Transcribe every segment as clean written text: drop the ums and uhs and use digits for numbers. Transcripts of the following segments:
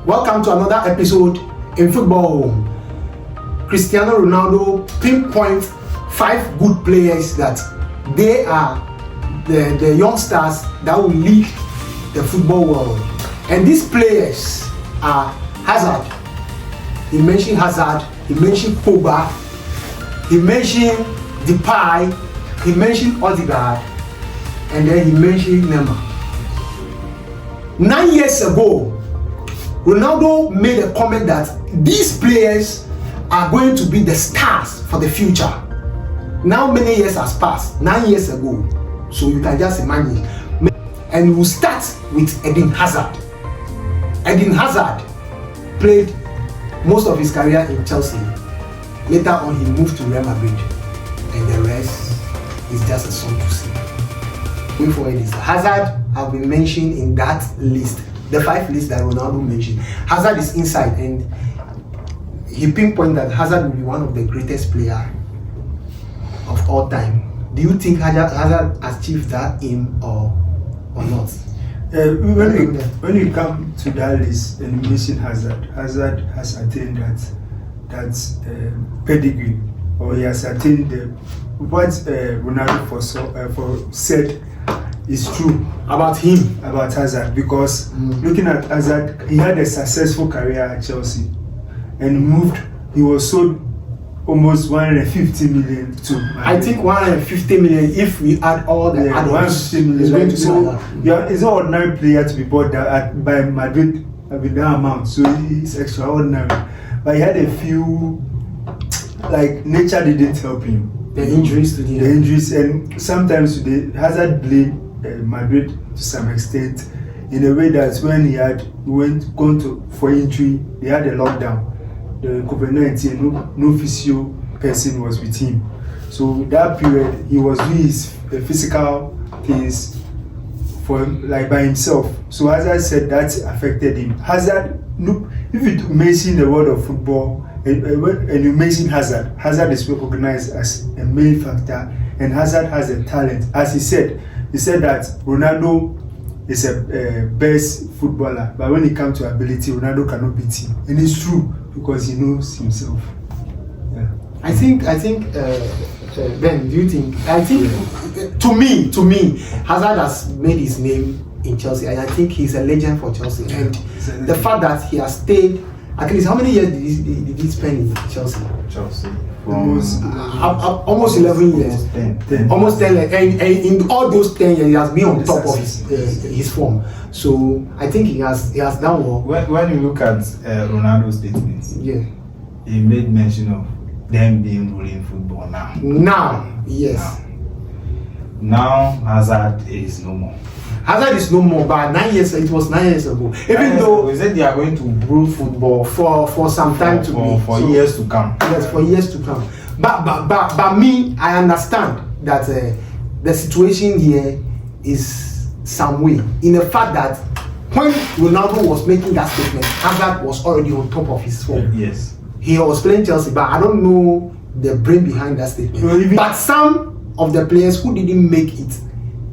Welcome to another episode in Football. Cristiano Ronaldo pinpoint 5 good players that they are the youngsters that will lead the football world. And these players are Hazard. He mentioned Hazard, he mentioned Pogba, he mentioned Depay, he mentioned Ordegard, and then he mentioned Neymar. 9 years ago, Ronaldo made a comment that these players are going to be the stars for the future. Now many years has passed, 9 years ago, so you can just imagine. And we'll start with Eden Hazard. Eden Hazard played most of his career in Chelsea. Later on, he moved to Real Madrid, and the rest is just a song to sing. Going forward, is Hazard have been mentioned in that list, the 5 lists that Ronaldo mentioned. Hazard is inside, and he pinpointed that Hazard will be one of the greatest players of all time. Do you think Hazard achieved that aim or not? When you come to that list and you mention Hazard has attained that pedigree, or he has attained what Ronaldo said is true about him, about Hazard, because looking at Hazard, he had a successful career at Chelsea and he was sold almost 150 million to Madrid. I think 150 million if we add all the add-ons. 150 million. So it's not ordinary player to be bought by Madrid with that amount. So it's extraordinary. But he had a few, like, nature didn't help him. The injuries to the injuries, and sometimes Hazard blamed Madrid to some extent, in a way that when he had gone for injury, they had a lockdown. The COVID-19, no physio person was with him. So that period, he was doing his physical things by himself. So as I said, that affected him. Hazard, if you mention the world of football and you mention Hazard is recognized as a main factor, and Hazard has a talent. As he said that Ronaldo is a best footballer, but when it comes to ability, Ronaldo cannot beat him, and it's true because he knows himself. Yeah. I think Ben, do you think? I think to me, Hazard has made his name in Chelsea, and I think he's a legend for Chelsea. And the fact that he has stayed, at least how many years did he spend in Chelsea? Almost 11 years. Almost 10 years. And in all those 10 years, he has been on top of his form. So I think he has done well. When you look at Ronaldo's statements, he made mention of them being ruling football now. Yes. Now Hazard is no more. Hazard is no more, but it was 9 years ago. Even though we said they are going to rule football for some time for years to come. Yes, for years to come. But me, I understand that the situation here is some way, in the fact that when Ronaldo was making that statement, Hazard was already on top of his form. Yes. He was playing Chelsea, but I don't know the brain behind that statement. But some of the players who didn't make it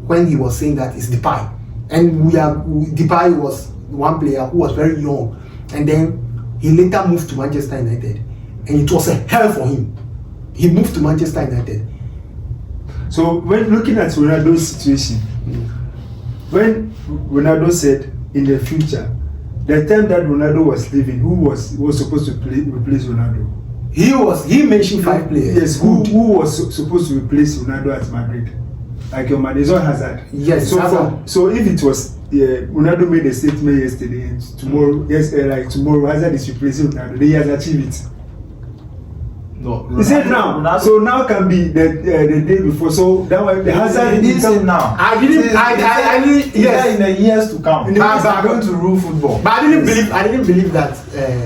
when he was saying that is Depay. And Depay was one player who was very young, and then he later moved to Manchester United, and it was a hell for him. He moved to Manchester United. So when looking at Ronaldo's situation, when Ronaldo said in the future, the time that Ronaldo was leaving, who was supposed to replace Ronaldo? He mentioned 5 players. Yes, who was supposed to replace Ronaldo at Madrid? Like your man, it's not Hazard. Yes, so if it was Ronaldo made a statement yesterday, and tomorrow, tomorrow Hazard is replacing Ronaldo, he has achieved it. No, he said now. Ronaldo, so now can be the day before. So that way the Hazard didn't say now. I didn't. Yes, in the years to come. They are going to rule football. But I didn't believe that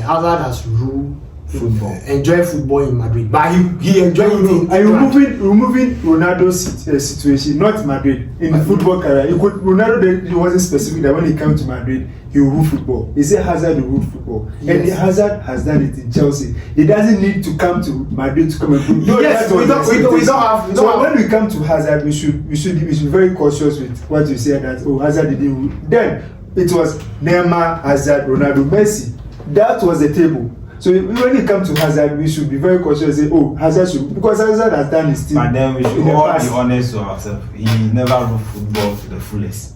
Hazard has ruled football, enjoy football in Madrid, but he enjoyed it. Are you removing Ronaldo's situation, not Madrid, in the football career? Ronaldo wasn't specific that when he came to Madrid he will rule football. He said Hazard will rule football, and Hazard has done it in Chelsea. He doesn't need to come to Madrid to come and rule. No, yes, we don't have. So when we come to Hazard, we should be very cautious with what you say that Hazard didn't rule. Then it was Neymar, Hazard, Ronaldo, Messi. That was the table. So when it comes to Hazard, we should be very cautious and say, oh, Hazard should, because Hazard has done his team. But then we should all be honest to ourselves. He never ruled football to the fullest.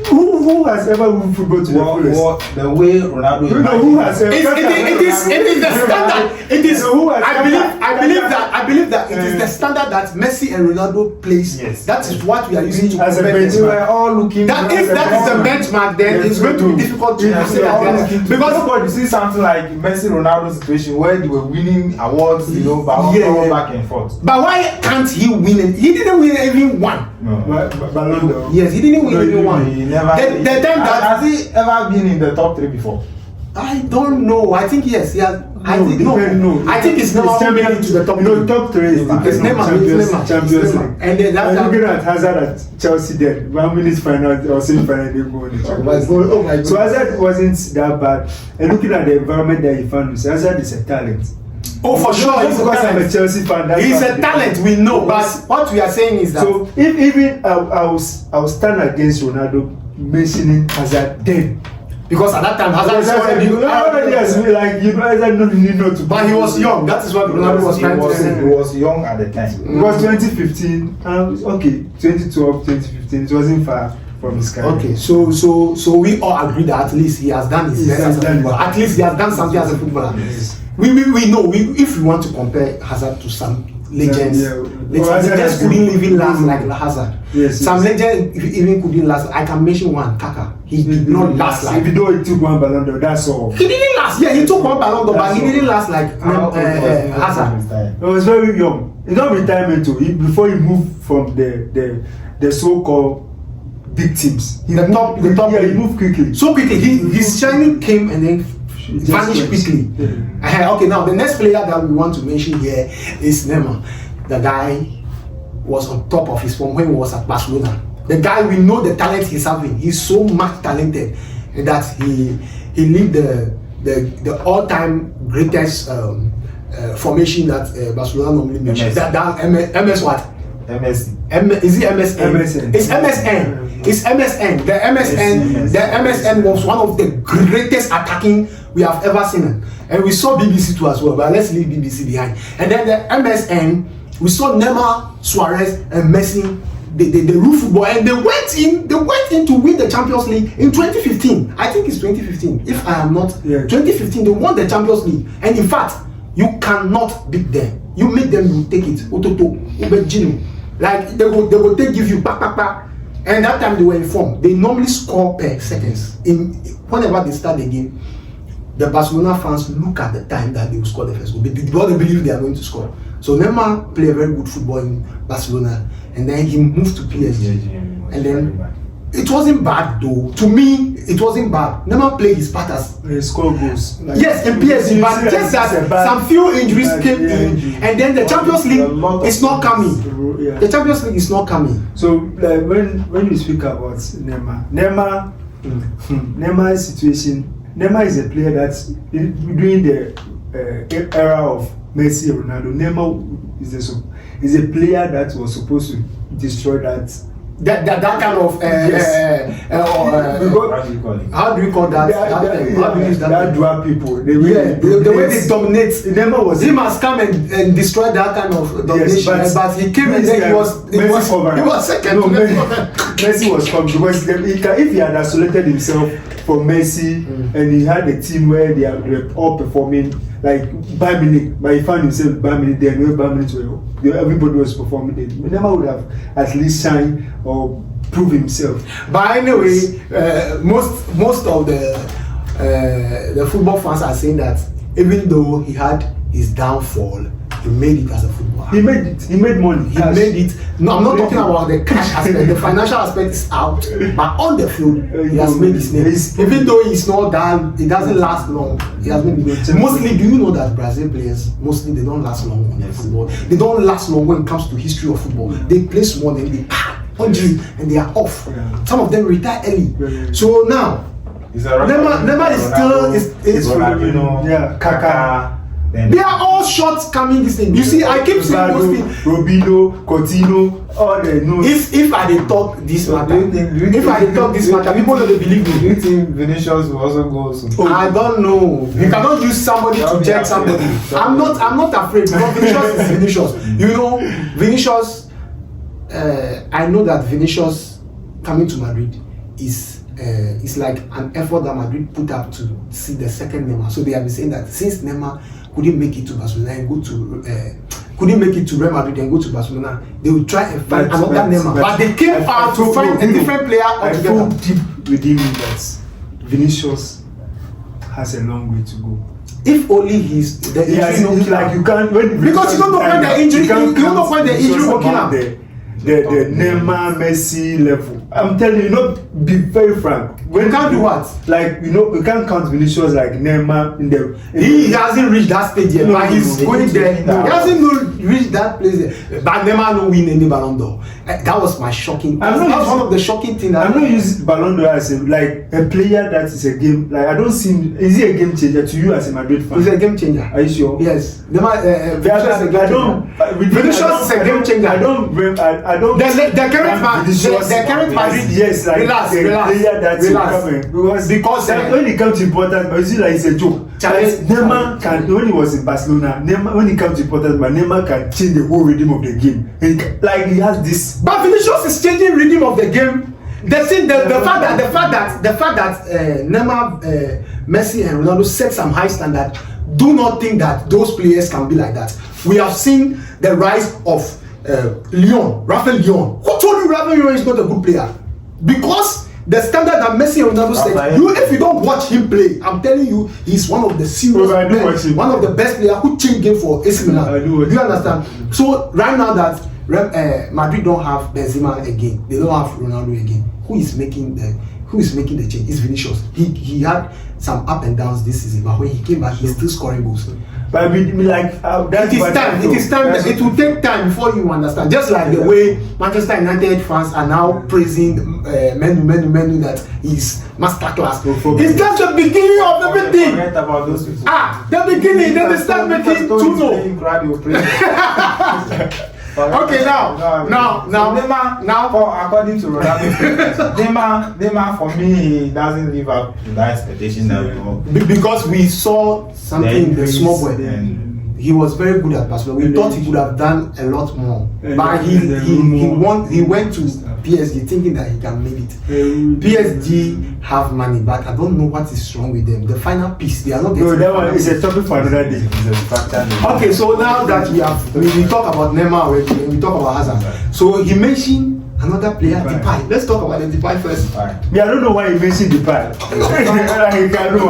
Who has ever ruled football to the fullest? The way Ronaldo. Who has ever? It is the standard. It is. I believe that it is the standard that Messi and Ronaldo plays. Yes. That is what we are using to as a compare. benchmark. We are all looking. That if that is the benchmark, then it's going to be difficult to say that because nobody see something like Messi Ronaldo situation where they were winning awards, you know, back and forth. But why can't he win it? He didn't win even one. No. Ballon d'Or. Yes, he didn't win even one. He never. The time that has he ever been in the top 3 before? I don't know. I think yes. He has. I think it's never champion into the top. No, top 3 is Neymar. Champions League. And then that's looking at Hazard at Chelsea. Then 1 minute final or semi-final they go on. Oh my God. So Hazard wasn't that bad. And looking at the environment that he found, Hazard is a talent. Oh, for sure. Just because I'm a Chelsea fan, he's a talent. We know, but what we are saying is that. So if even I will stand against Ronaldo mentioning Hazard then. Because at that time, Hazard Hazard but he was young. That is what Ronaldo was trying to say. He was young at the time. It was 2015. 2012, 2015. It wasn't far from his career. Okay, so we all agree that at least he has done his best as a footballer. At least he has done something as a footballer. Yes. We know if we want to compare Hazard to some legends, legends couldn't even last like Hazard. Yes, some legends even couldn't last. I can mention one, Kaka. He did not last like. Even though he took one Ballon d'Or, that's all. He didn't last. Yeah, he took one Ballon d'Or, but he didn't last like Hazard. He was very young. It's not retirement too. Before he moved from the so-called big teams. The top. Yeah, he moved quickly. So quickly, his shining came and then vanished quickly. Yeah. Okay, now the next player that we want to mention here is Neymar. The guy was on top of his form when he was at Barcelona. The guy, we know the talent he's having. He's so much talented that he lived the all-time greatest formation that Barcelona normally mentions. That MS what? MSC. Is it MSN? MSN. It's MSN. It's MSN. The MSN was one of the greatest attacking we have ever seen. And we saw BBC too as well, but let's leave BBC behind. And then the MSN, we saw Neymar, Suarez, and Messi. They rule football, and they went in to win the Champions League in 2015. I think it's 2015. If I am not, 2015 they won the Champions League, and in fact, you cannot beat them. You make them, you take it. Like they will give you back. And that time they were informed. They normally score per seconds. Whenever they start the game, the Barcelona fans look at the time that they will score the first goal. They believe they are going to score. So Neymar played very good football in Barcelona, and then he moved to PSG. And then it wasn't bad though. To me, it wasn't bad. Neymar played his part as score goals. Yes, in PSG, but just that some few injuries came in, and then the Champions League is not coming. The Champions League is not coming. So when you speak about Neymar, Neymar's situation. Neymar is a player that during the era of Messi and Ronaldo, Neymar is a player that was supposed to destroy that kind of how do you call that? How do you use that? That dual people. The way they dominate. Neymar was. He must come and destroy that kind of domination. Yes, but he came and then he was second. No, Messi was coming because if he had isolated himself from Messi and he had a team where they are all performing like Bayern Munich, but he found himself Bayern Munich there, no Bayern Munich, everybody was performing there. He never would have at least shined or prove himself. But anyway, most of the football fans are saying that even though he had his downfall, he made it as a footballer. He made it. He made money. He made it. No, I'm not talking about the cash aspect. The financial aspect is out, but on the field, he has made his name. Even though he's not done, it doesn't last long. He has made it. Mostly, do you know that Brazil players mostly they don't last long on football? They don't last long when it comes to history of football. They play small and they injury and they are off. Some of them retire early. So now, Neymar is still Ronaldo, Kaka. They are all shots coming this thing. You see, I keep saying those things. Robinho, Coutinho, all the notes. If I dey talk this matter, people don't believe me. Do you think Vinicius will also go soon? I don't know. You cannot use somebody to judge somebody. I'm not afraid because Vinicius is Vinicius. You know, Vinicius. I know that Vinicius coming to Madrid is like an effort that Madrid put up to see the second Neymar. So they have been saying that since Neymar couldn't make it to Barcelona and go to couldn't make it to Real Madrid and go to Barcelona, they will try and find another Neymar. But they came out to find a different player altogether. I feel deep within me that Vinicius has a long way to go. If only he's the injury like you can't because you don't know when the injury you don't know when the injury will kill him. The Neymar Messi level. I'm telling you, not be very frank. You can't do what? Like you can't count Vinicius like Neymar in the. He hasn't reached that stage yet, but he's going there. He hasn't reached that place yet. But Neymar no win any Ballon d'Or. That was my shocking. That was one of the shocking things. I'm not using Ballon d'Or as a player that is a game. Like I don't see. Is he a game changer to you as a Madrid fan? He's a game changer. Are you sure? Yes. Vinicius is a game changer. Vinicius is a game changer. I don't. The current Madrid. Yes, like relax. Because when it comes to important, but you see, like it's a joke. Neymar can when he was in Barcelona. Neymar when it comes to important, but Neymar can change the whole rhythm of the game. Like he has this. But Vinicius is changing rhythm of the game. The fact that Neymar, Messi, and Ronaldo set some high standard. Do not think that those players can be like that. We have seen the rise of Raphael Leon. Who told you Raphael Leon is not a good player? Because the standard that Messi and Ronaldo set, if you don't watch him play, I'm telling you, he's one of the serious players, one of the best players who changed game for AC Milan. Do you understand? So right now that Madrid don't have Benzema again, they don't have Ronaldo again. Who is making the change? It's Vinicius. He had some up and downs this season, but when he came back, he's still scoring goals. But like it is time. It will take time before you understand. Just like the way Manchester United fans are now praising Menu that is masterclass. It's just the beginning of everything. Forget about those people. The beginning. Then they start making 2-0. Okay, now, according to Ronaldo, Neymar for me, he doesn't live up to that expectation that we want. Because we saw something in the small boy. He was very good at basketball. We thought he could have done a lot more, but he went to PSG thinking that he can make it. PSG have money, but I don't know what is wrong with them. The final piece, they are not getting. No, that one is a topic for another day. Okay, so now that we talk about Neymar already, we talk about Hazard. So he mentioned another player, Depay. Let's talk about the Depay first. Yeah, I don't know why he mentioned Depay. I don't know.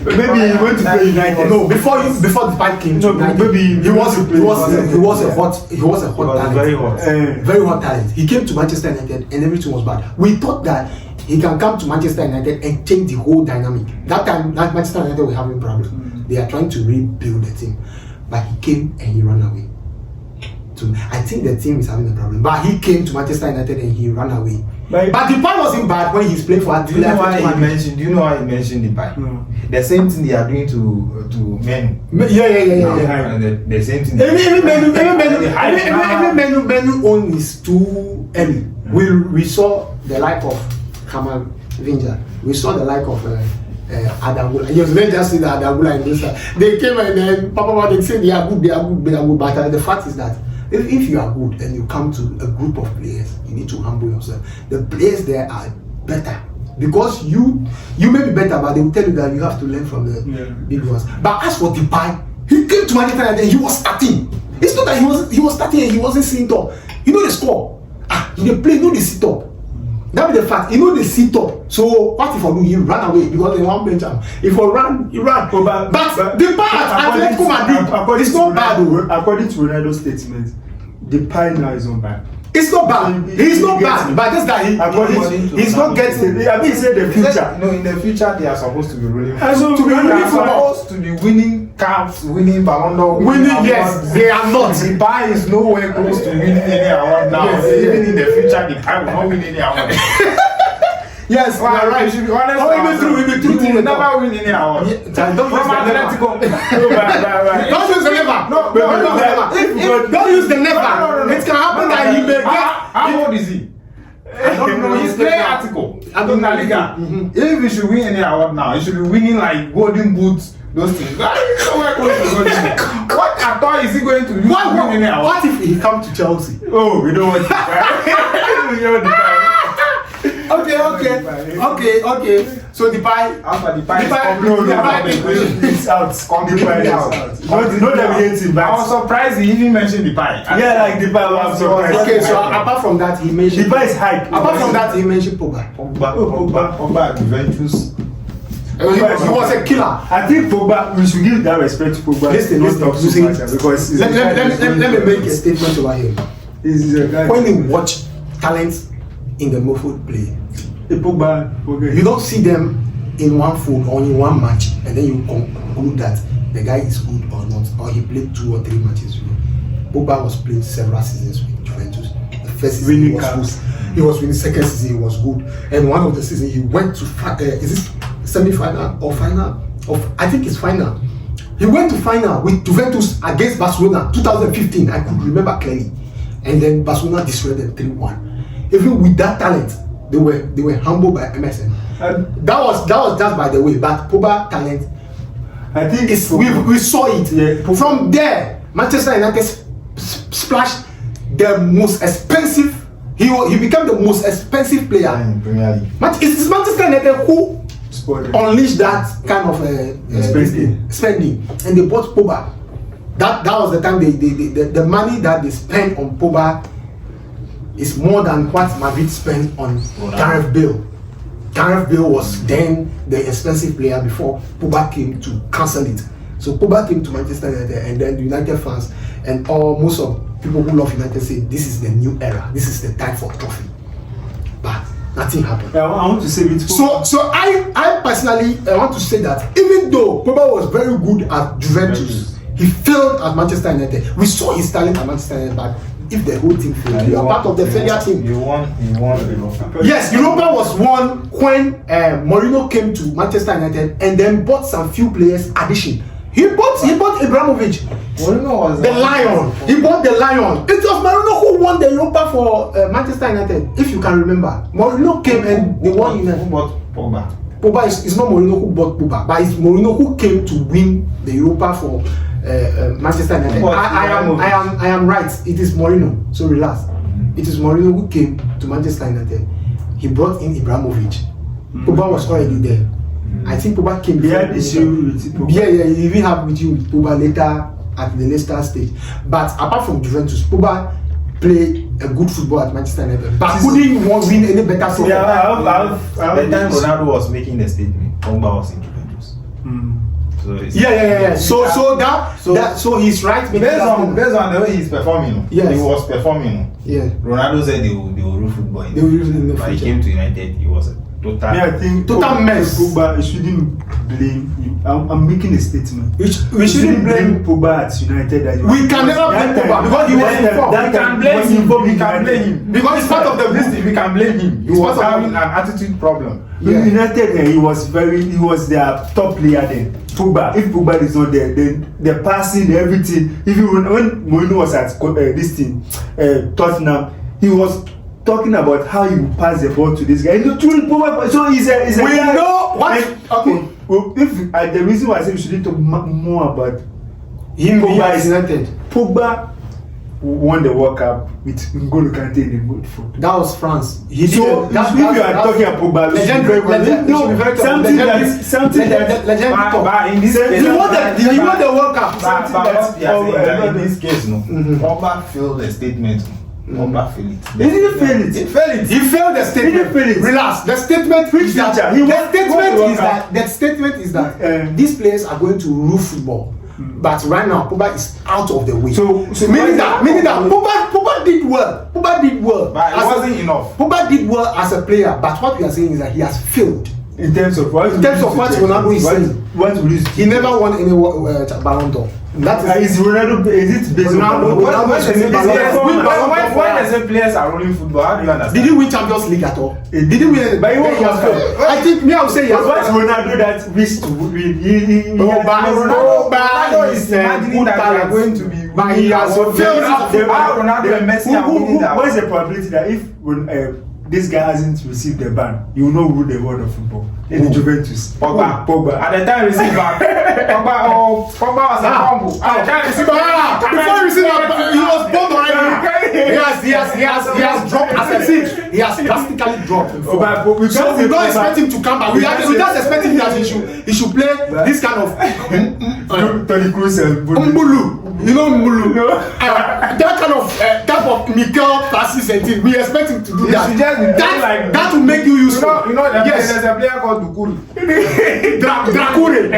Maybe he went to play United. No, before Depay came to United, maybe he was a hot talent. Very hot talent. He came to Manchester United and everything was bad. We thought that he can come to Manchester United and change the whole dynamic. That time, Manchester United were having problems. They are trying to rebuild the team, but he came and he ran away. I think the team is having a problem, but he came to Manchester United and he ran away. But Depay wasn't bad when he's playing for. Do you know why he mentioned Depay? The same thing they are doing to Menu. Yeah. The same thing. Even Menu own is too early. We saw the like of Kamavinga. We saw the like of Adagula. Yes, let's just say that Adagula and this. They came and then Papa they say they are good. But the fact is that if you are good and you come to a group of players, you need to humble yourself. The players there are better because you may be better, but they will tell you that you have to learn from the big ones. But as for Depay, he came to Manchester and he was starting. It's not that he was starting and he wasn't sitting up. You know the score. They play, they sit up. That be the fact. They sit up. So what if he ran away because they want bench him? If he ran, he ran. But Depay at Atletico Madrid is not bad. According to Ronaldo's statement, Depay now is not bad. It's not bad. He's not bad, but just that he's not getting. I mean, he said the future. No, in the future they are supposed to be ruling. They are supposed to be winning cups, winning Ballon d'Or. Yes, they are not. Depay is nowhere close to winning any award now. Even in the future, Depay will not win any award. Yes, you are right. You should be honest. Oh, even true. You will never win any award. Don't use the never. Don't use the never. No, don't use the never. It can happen that he may get. How old is he? I don't know. He's playing article. I don't know. Liga. If he should win any award now, he should be winning like golden boots. Those things. What at all is he going to do? What if he come to Chelsea? Oh, we don't want to. Okay. So Depay. After Depay is out. Depay is out. Not that we hate him, but I was surprised he even mentioned Depay. Yeah, like Depay was surprised. Okay, so apart from that, he mentioned Depay is hype. Apart from that, he mentioned Pogba. Pogba at Juventus. He was a killer. I think Pogba, we should give that respect to Pogba. Listen, because let me make a statement over here. When you watch talents in the Mofoot play, you don't see them in one foot or in one match, and then you conclude that the guy is good or not, or he played 2 or 3 matches. Pogba was playing several seasons with Juventus. The first season he was good. He was winning. Second season he was good, and one of the seasons he went to is it semi-final or final? I think it's final. He went to final with Juventus against Barcelona 2015. I could remember clearly, and then Barcelona destroyed them 3-1. Even with that talent, they were humbled by MSN. That was just by the way, but Pogba talent. I think we saw it. Yeah, from there. Manchester United splashed the most expensive. He became the most expensive player in Premier League. It's Manchester United who unleashed that kind of spending, and they bought Pogba. That was the time the money that they spent on Pogba is more than what Madrid spent on Gareth Bale. Gareth Bale was then the expensive player before Pogba came to cancel it. So Pogba came to Manchester United, and then the United fans and most of people who love United say this is the new era. This is the time for trophy. But nothing happened. I want to say it. So I personally want to say that even though Pogba was very good at Juventus, he failed at Manchester United. We saw his talent at Manchester United, but if the whole team failed, you are part of the failure team. You won Europa. Yes, Europa was won when Mourinho came to Manchester United and then bought some few players addition. He bought Ibrahimovic. Mourinho was the Lion. He bought the Lion. It was Mourinho who won the Europa for Manchester United, if you can remember. Mourinho came and they won United. Who bought Pogba? Pogba is not Mourinho who bought Pogba, but it's Mourinho who came to win the Europa for Manchester United. I am right. It is Mourinho. So relax. It is Mourinho who came to Manchester United. He brought in Ibrahimovic. Pogba was already there. I think Pogba came. He had issue with Pogba. Yeah. He even have with you with Pogba later at the Leicester stage. But apart from Juventus, Pogba played a good football at Manchester United, but couldn't win any better football. The time Ronaldo was making the statement, Pogba was in Juventus. So he's right. Based on the way he's performing, he was performing. Yeah. Ronaldo said they will rule football. But he came to United, he was a total. Yeah, I think total mess. Pogba, you shouldn't blame him. I'm making a statement. We shouldn't blame Pogba at United. We can never blame Pogba because he was informed. We can blame him because it's part of the business. We can blame him. He was having an attitude problem. Yeah. United, he was their top player then. Pogba, if Pogba is not there, then the passing, everything. Even when Mourinho was at Tottenham, he was talking about how you pass the ball to this guy. So he's a we guy. Know what? Okay. Well, if the reason why I say we should talk more about him, Pogba is United. Pogba won the World Cup with N'Golo Kante in the midfield. That was France. If you are talking about Pogba, something that in this case, he won the World Cup. In this case, Pogba failed the statement. Pogba failed it. He didn't fail it. He failed it. He failed the statement. He didn't fail it. Relax. The statement is that these players are going to rule football. But right now, Pogba is out of the way. So meaning that Pogba did well. Pogba did well. But it wasn't enough. Pogba did well as a player. But what we are saying is that he has failed In terms of what Ronaldo is saying, what will you he never won any Ballon d'Or. That is Ronaldo. Is it based Ronaldo? on When they say players are rolling football, how do you understand? Did he win Champions League at all? Did he win? But he won. I think me, I would say he has. What's Ronaldo that wished to win? Ronaldo is imagining that they are going to be. But he has failed. Ronaldo and Messi are winning that. What is the probability that if this guy hasn't received the ban, you will not rule the world of football? In Juventus, Pogba. At the time, receive ban. Pogba was a humble. At the time, receive ban. Before he received that, he was born already. He has dropped as a seed. He has drastically dropped. So we don't expect him to come back. We just expect him that he should play this kind of Tony Cruz and Mbulu. You know Mbulu? That kind of type of Mikel passes and thing. We expect him to do that. That will make you useful. You know there's a player called Dukuru. Drakure.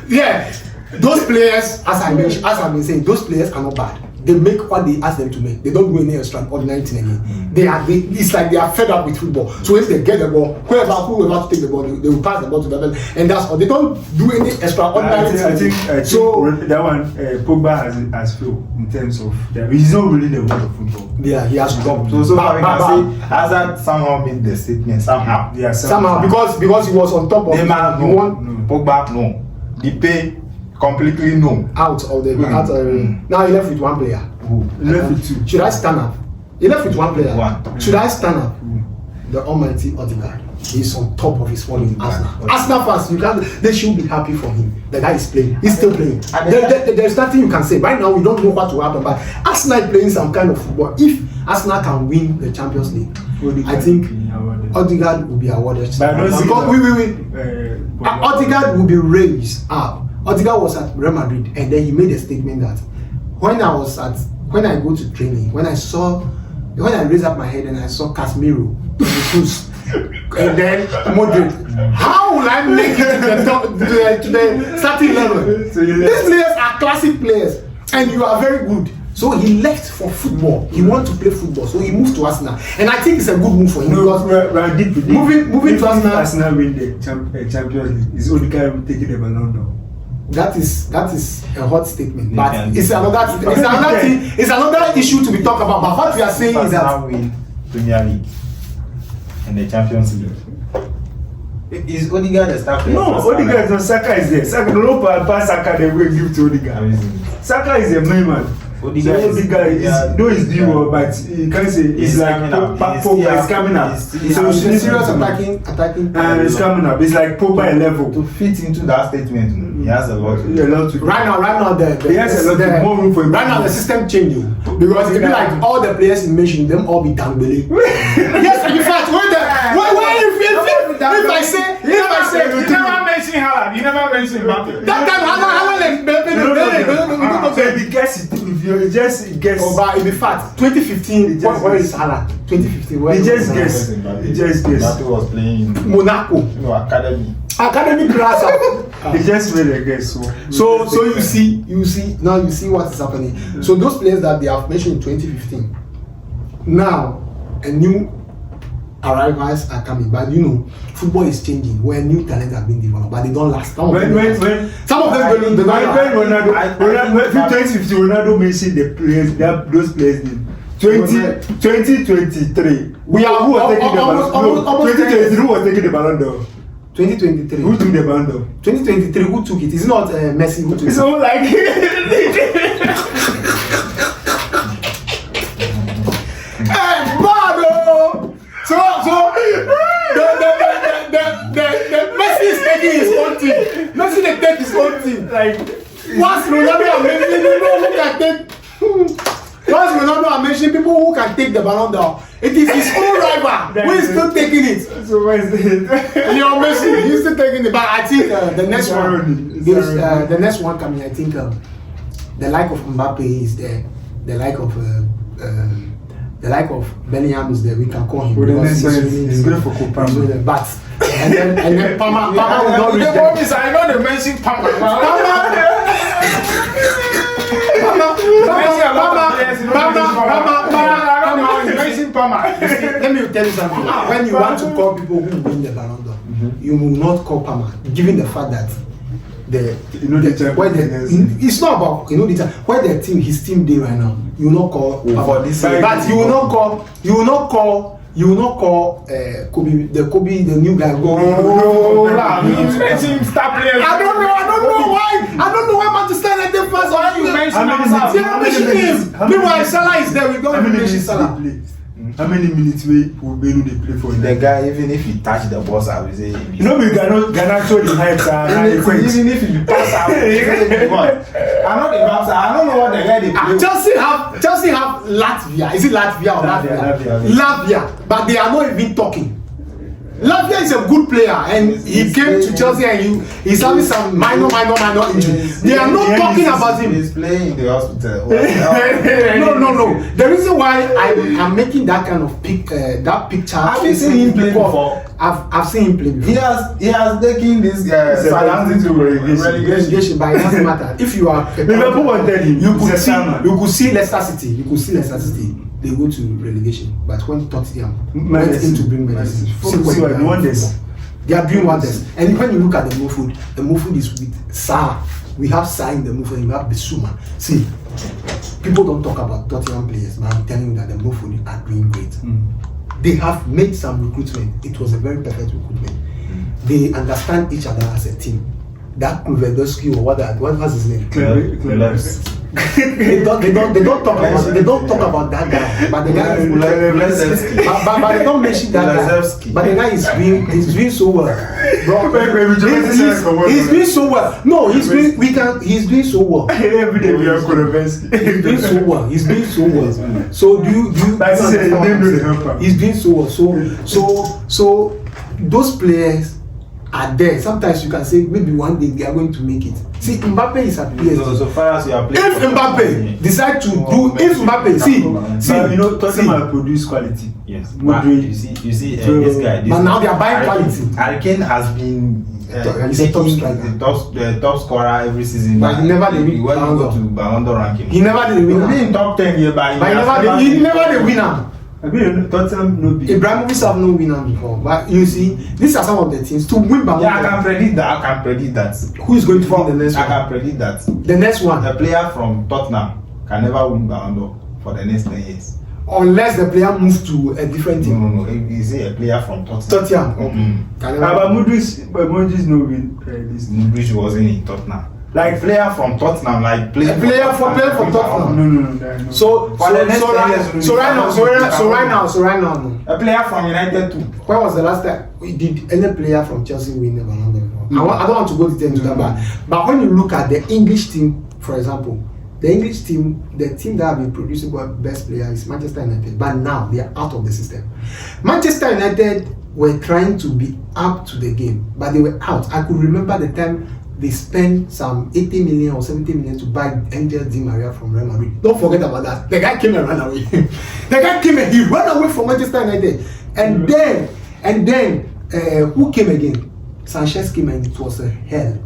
Yeah, those players, as I've been saying, those players are not bad. They make what they ask them to make. They don't do any extraordinary thing again. It's like they are fed up with football. So if they get the ball, whoever to take the ball, they will pass the ball to them, and that's all. They don't do any extraordinary thing. I think so that one Pogba has failed in terms of that. He's not really the world of football. Yeah, he has dropped. So we can say Hazard somehow made the statement somehow. Yeah, somehow because he was on top of Neymar, no. Pogba, no. Depay, completely no. Out of the now he left with one player. Who? He left with two. Should I stand up? He left with one player. Should I stand up? The almighty Ordegard. He's on top of his form in Arsenal. Arsenal fans, they should be happy for him. The guy is playing. He's still playing. There's nothing you can say. Right now, we don't know what will happen, but Arsenal is playing some kind of football. If Arsenal can win the Champions League, I think Ordegard will be awarded. But I don't see Ordegard will be raised up. Ordegard was at Real Madrid, and then he made a statement that when I go to training, when I raise up my head and I saw Casemiro in the shoes, and then Modric, how will I make it to the starting level? These players are classic players, and you are very good. So he left for football. He wanted to play football, so he moved to Arsenal, and I think it's a good move for him because moving to Arsenal win the Champions League is Ordegard taking the Ballon d'Or. That is a hot statement, but it's another issue to be talked about. But what we are saying is that win Premier League and the Champions League. Is Ordegard the star player? No, Ordegard no. Saka is there. Saka no pass Saka they will give to Ordegard. Saka is a main man. Ordegard is due, but you can't say it's like Pogba is coming up. So serious attacking. And it's coming up. It's like Pogba level. To fit into that statement, he has a lot to do. Right now, he has a lot more room for him. Right now, the system changing because it be like all the players you mentioned, them all be Dembele. Yes, in fact, if I say, you never mention Haaland, you never mention Mbappe. That time Haaland He guess it. If you just guess. Oh, but in fact, 2015. Where is Haaland? 2015. He just guess. Mbappe was playing in Monaco. Academy class. He just made a guess. So you see what is happening. So those players that they have mentioned in 2015, now a new arrivals are coming, but football is changing where new talents are being developed, but they don't last. Some of them don't. When 2015, Ronaldo mentioned the players, those players name. 2023. Who was taking the Ballon d'Or? 2023. Who took the Ballon d'Or? 2023. Who took it? It's not Messi who took it. So like. So the Messi is taking his own team. Messi they take his own team. Like once Ronaldo mentioned people who can take the Ballon d'Or. It is his own rival who is still taking it. So where is it? Messi, he's still taking it. But I think the next one coming, I think the like of Mbappe is there. The like of Bellingham is there. We can call him. He's good for Copa. But and then Palmer will not reach there. I know they mention Palmer. Palmer. Let me tell you something. When you want to call people who win the Ballon d'Or, you will not call Palmer, given the fact that it's not about where his team did right now. You will not call about this, but you will not call Kobe, the new guy. Star players. I don't know why Manchester United fans Why you mention him? Meanwhile, Salah is there. We don't even mention Salah. How many minutes we will be able to play for The guy, even if he touch the balls, I will say. We cannot show the hype. Even if he pass out, I'm not the bouncer. I don't know what the guy they play. Chelsea have Latvia. Is it Latvia or Latvia? But they are not even talking. Latvia is a good player, and he came to Chelsea and he's having some minor injuries. They are not talking about him. He's playing in the hospital. No. The reason why I'm making that kind of picture. Have you seen him play before? I've seen him play before. He has taken this Southampton to relegation, but it doesn't matter. If you are Liverpool wanted him, you could see Leicester City. They go to relegation, but when Tottenham went in to bring medicine, they are doing wonders. And when you look at the Mofud is with Sa. We have Sa in the Mofud, and we have Bissouma. See, people don't talk about Tottenham players, but I'm telling you that the Mofud are doing great. They have made some recruitment. It was a very perfect recruitment. They understand each other as a team. That Kluvedowski or what was his name? They don't talk about that guy, but the guy is but they don't mention that guy. But the guy is doing so well, bro. He's doing so well. No, he's doing so well. Every day we are He's doing so well. So do you he's doing so well. So those players are there. Sometimes you can say maybe one day they are going to make it. See, Mbappe is at PSG. So far as you are playing, if Mbappe decide to Tottenham produce quality. Yes, but you see this guy. But now they are buying quality. Hurricane has been taking the top scorer every season. But he never did win Ballon d'Or ranking. He never did win. He in top 10 here, but he never did win. Tottenham no be. Ibrahimovic have no winner before, but you see, these are some of the things to win Ballon d'Or. Yeah, I can predict that. Who is going to win the next one? I can predict that. The next one. A player from Tottenham can never win Ballon d'Or for the next 10 years. Unless the player moves to a different team. No. Is a player from Tottenham? But Modric no win this. Modric wasn't in Tottenham. Like player from Tottenham, like player from Tottenham. No. So right now. A player from United too. When was the last time did any player from Chelsea win the Ballon d'Or? I don't want to go into that, but when you look at the English team, for example, the English team, the team that have been producing best player is Manchester United, but now they are out of the system. Manchester United were trying to be up to the game, but they were out. I could remember the time they spent some 80 million or 70 million to buy Angel Di Maria from Real Madrid. Don't forget about that. The guy came and ran away. He ran away from Manchester United. And then who came again? Sanchez came and it was a hell.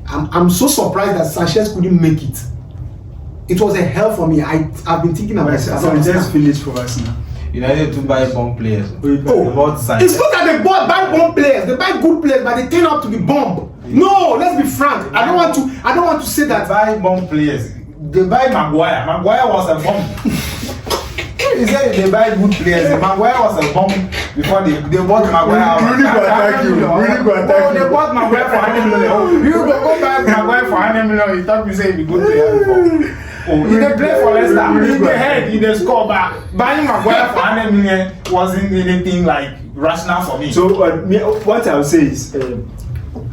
I'm so surprised that Sanchez couldn't make it. It was a hell for me. I've been thinking about it. Sanchez finished for us now. United to buy bomb players. It's not that they buy bomb players. They buy good players, but they turn out to be bomb. No, let's be frank. I don't want to say that. They buy bomb players. They buy Maguire. Maguire was a bomb. He said they buy good players. Maguire was a bomb before they bought Maguire. Really go attack you. They bought Maguire for 100 million. You go buy Maguire for 100 million. You thought you say he be good player before. He dey play for Leicester. In the head, he dey score, but buying Maguire for 100 million wasn't anything like rational for me. So what I would say is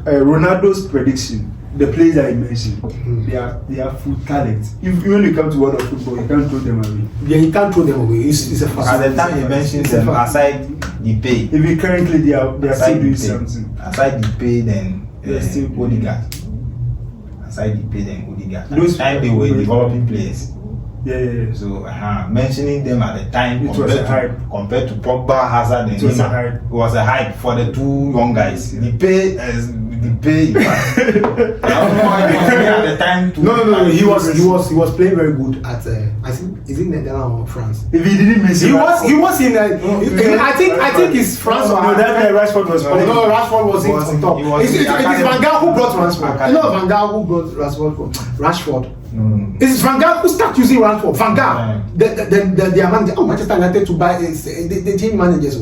Ronaldo's prediction, the players that he mentioned, they are full talent. If when you come to world of football, you can't throw them away. Yeah, you can't throw them away. It's a fact. At the time he mentioned them, aside Depay. Even currently they are still doing something. Aside Depay, then Ordegard. Aside Depay, then Ordegard. At the time they were developing players. Yeah. So mentioning them at the time compared to Pogba, Hazard, and Neymar, it was a hype for the two young guys. Depay Depay. I don't know why he was there at the time to. No. He was playing very good at. I think is it Netherlands or France? If he didn't miss He was in. I think it's France. No, that guy Rashford was playing. No, Rashford was on top. It is Van Gaal who brought Rashford. You know Van Gaal who brought Rashford. No. It's Van Gaal who started using Rashford. Van Gaal. The manager. Oh, Manchester United to buy. They change managers.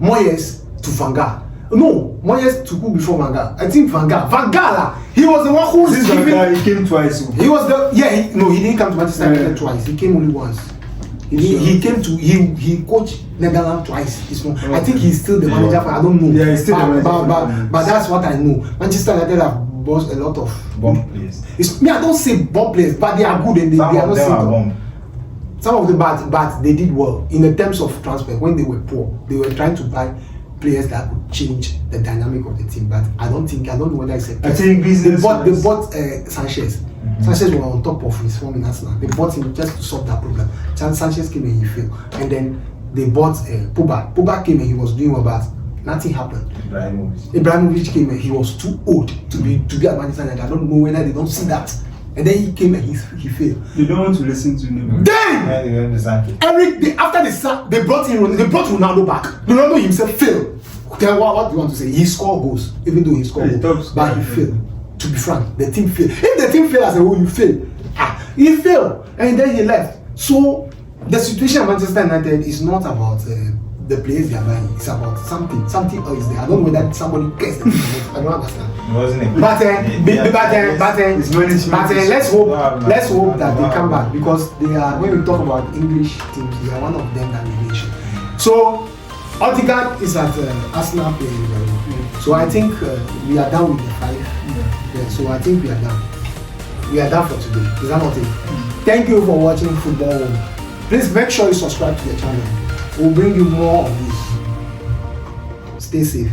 Moyes to Van Gaal. No, Moyes to who before Van Gaal? I think Van Gaal. Van Gaal, he was the one who was giving. He came twice. He was the he didn't come to Manchester United twice. He came only once. He came to he coached Netherlands twice. It's not, I think he's still the manager. I don't know. Yeah, he's still the manager. But that's what I know. Manchester United have bought a lot of bomb players. I don't say bomb players, but they are good and they are not simple. Some of them, but they did well in the terms of transfer. When they were poor, they were trying to buy players that could change the dynamic of the team. But I don't know whether it's a. I think they bought Sanchez. Sanchez was on top of his form in Arsenal. They bought him just to solve that problem. Sanchez came and he failed, and then they bought Pogba. Pogba came and he was doing well, but nothing happened. Ibrahimovic came and he was too old to be at Manchester United. I don't know whether they don't see that. And then he came and he failed. They don't want to listen to Neymar. Then after they brought Ronaldo back. Ronaldo himself failed. Then what do you want to say? He scored goals, even though he scored goals, but he failed. To be frank, the team failed. If the team failed as a whole, you fail. He failed, and then he left. So the situation at Manchester United is not about the players they are buying. It's about something else there. I don't know whether somebody cares. I don't understand. But let's hope that they come back, because they are, when we talk about English teams, they are one of them that we nation. So Ordegard is at Arsenal playing very well. So I think we are done with the 5. Yeah, so I think we are done. We are done for today. Is that not it? Thank you for watching Football Home. Please make sure you subscribe to the channel. We'll bring you more of this. Stay safe.